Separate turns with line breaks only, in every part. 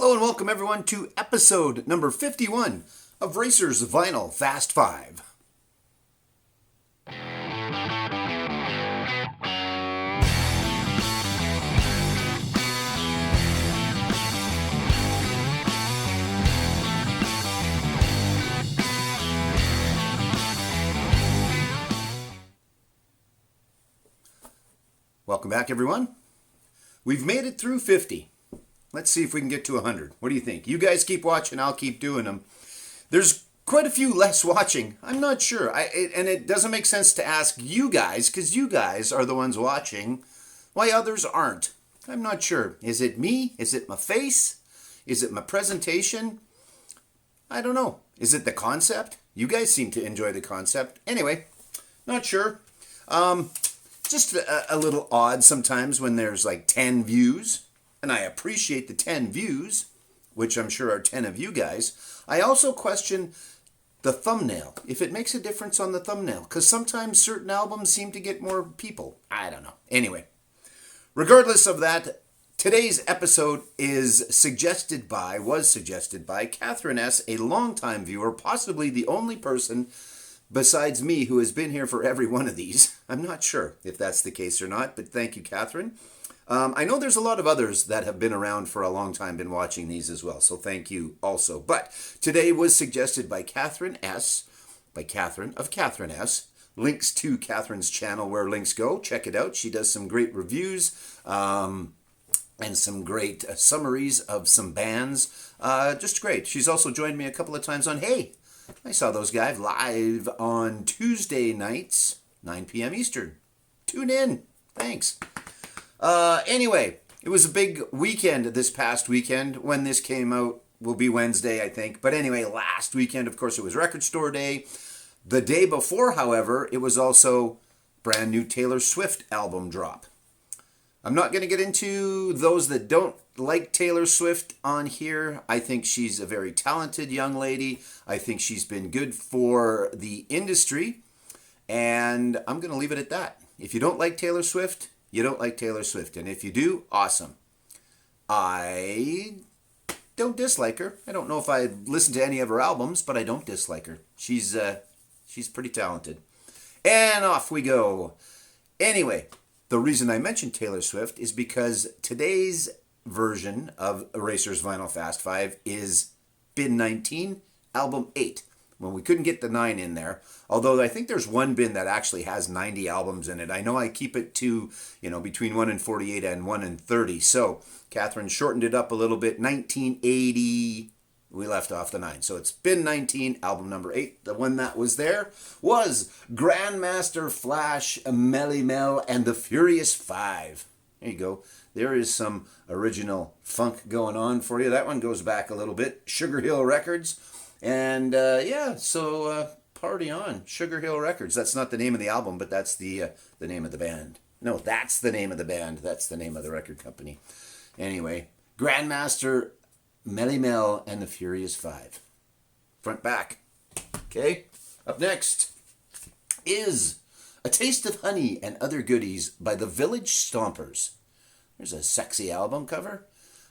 Hello and welcome everyone to episode number 51 of Racers Vinyl Fast 5. Welcome back everyone. We've made it through 50. Let's see if we can get to 100. What do you think? You guys keep watching, I'll keep doing them. There's quite a few less watching. I'm not sure. And it doesn't make sense to ask you guys, because you guys are the ones watching, why others aren't. I'm not sure. Is it me? Is it my face? Is it my presentation? I don't know. Is it the concept? You guys seem to enjoy the concept. Anyway, not sure. Just a little odd sometimes when there's like 10 views. And I appreciate the 10 views, which I'm sure are 10 of you guys. I also question the thumbnail, if it makes a difference on the thumbnail, because sometimes certain albums seem to get more people. I don't know. Anyway, regardless of that, today's episode was suggested by Catherine S., a longtime viewer, possibly the only person besides me who has been here for every one of these. I'm not sure if that's the case or not, but thank you, Catherine. I know there's a lot of others that have been around for a long time, been watching these as well, so thank you also. But today was suggested by Catherine S., by Catherine of Catherine S. Links to Catherine's channel where links go. Check it out. She does some great reviews and some great summaries of some bands. Just great. She's also joined me a couple of times on Hey. I saw those guys live on Tuesday nights, 9 p.m. Eastern. Tune in. Thanks. Anyway, it was a big weekend this past weekend. When this came out will be Wednesday, I think. But anyway, last weekend, of course, it was Record Store Day. The day before, however, it was also brand new Taylor Swift album drop. I'm not going to get into those that don't like Taylor Swift on here. I think she's a very talented young lady. I think she's been good for the industry. And I'm going to leave it at that. If you don't like Taylor Swift, you don't like Taylor Swift. And if you do, awesome. I don't dislike her. I don't know if I listened to any of her albums, but I don't dislike her. She's pretty talented. And off we go. Anyway, the reason I mentioned Taylor Swift is because today's version of Erasers Vinyl Fast 5 is Bin 19, Album 8. Well, we couldn't get the 9 in there, although I think there's one bin that actually has 90 albums in it. I know I keep it to, between 1 and 48 and 1 and 30. So Catherine shortened it up a little bit. 1980, we left off the 9. So it's Bin 19, album number 8. The one that was there was Grandmaster Flash, Melly Mel, and the Furious 5. There you go. There is some original funk going on for you. That one goes back a little bit. Sugar Hill Records. And so party on. Sugar Hill Records. That's not the name of the album, but that's the name of the band. No, that's the name of the band. That's the name of the record company. Anyway, Grandmaster, Melly Mel, and the Furious 5. Front back. Okay. Up next is A Taste of Honey and Other Goodies by the Village Stompers. There's a sexy album cover.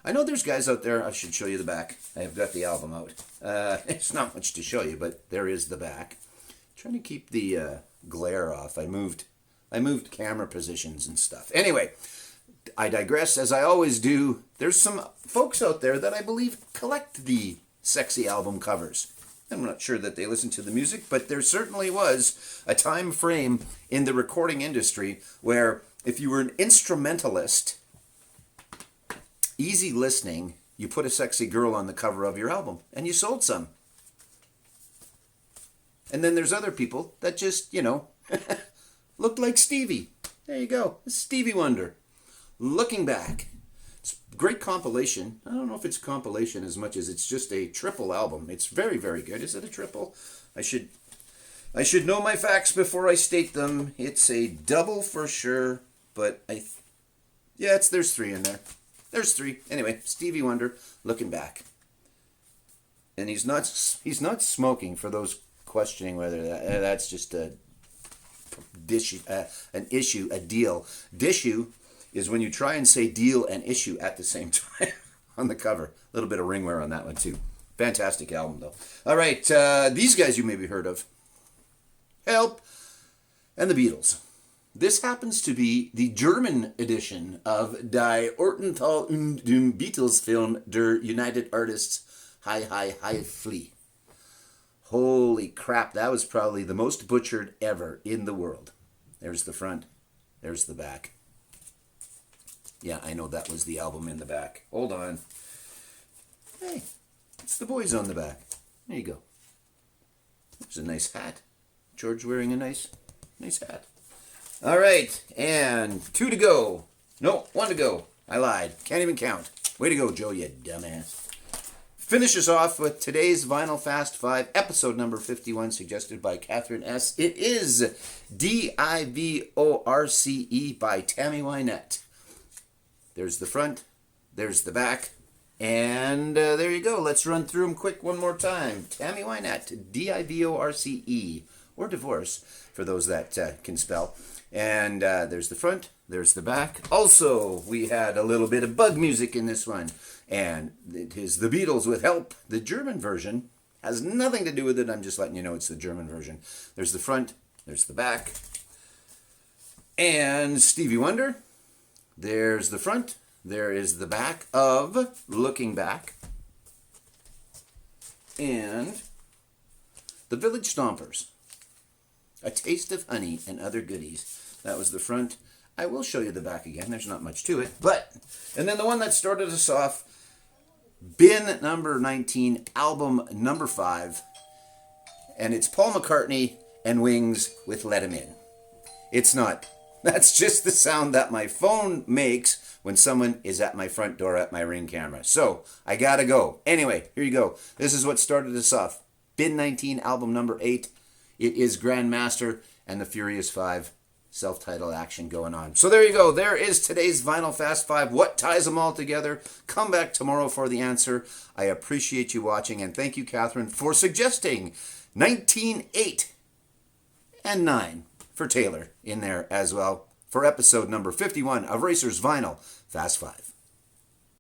I know there's guys out there. I should show you the back. I've got the album out. It's not much to show you, but there is the back. Trying to keep the glare off. I moved camera positions and stuff. Anyway, I digress as I always do. There's some folks out there that I believe collect the sexy album covers. I'm not sure that they listen to the music, but there certainly was a time frame in the recording industry where if you were an instrumentalist, easy listening, you put a sexy girl on the cover of your album, and you sold some. And then there's other people that just, looked like Stevie. There you go. Stevie Wonder. Looking Back. It's a great compilation. I don't know if it's a compilation as much as it's just a triple album. It's very, very good. Is it a triple? I should know my facts before I state them. It's a double for sure, but there's 3 in there. There's 3. Anyway, Stevie Wonder, Looking Back. And he's not smoking, for those questioning whether that's just a deal. Dissue is when you try and say deal and issue at the same time. on the cover. A little bit of ring wear on that one too. Fantastic album though. All right, these guys you maybe heard of. Help and the Beatles. This happens to be the German edition of Die Ortenthal und dem Beatles Film der United Artists Hi Hi Hi Flee. Holy crap, that was probably the most butchered ever in the world. There's the front, there's the back. Yeah, I know that was the album in the back. Hold on. Hey, it's the boys on the back. There you go. There's a nice hat. George wearing a nice hat. All right, and 2 to go. No, 1 to go. I lied. Can't even count. Way to go, Joe, you dumbass. Finishes off with today's Vinyl Fast 5, episode number 51, suggested by Catherine S. It is Divorce by Tammy Wynette. There's the front, there's the back, and there you go. Let's run through them quick one more time. Tammy Wynette, Divorce, or divorce, for those that can spell. And there's the front, there's the back. Also, we had a little bit of bug music in this one. And it is the Beatles with Help. The German version has nothing to do with it. I'm just letting you know it's the German version. There's the front, there's the back. And Stevie Wonder. There's the front, there is the back of Looking Back. And the Village Stompers. A Taste of Honey and Other Goodies. That was the front. I will show you the back again. There's not much to it. And then the one that started us off, bin number 19, album number 5. And it's Paul McCartney and Wings with Let 'Em In. It's not. That's just the sound that my phone makes when someone is at my front door at my Ring camera. So, I gotta go. Anyway, here you go. This is what started us off. Bin 19, album number 8. It is Grandmaster and the Furious 5 self-titled action going on. So there you go. There is today's Vinyl Fast 5. What ties them all together? Come back tomorrow for the answer. I appreciate you watching, and thank you, Catherine, for suggesting 19:8 and 9 for Taylor in there as well for episode number 51 of Racers Vinyl Fast 5.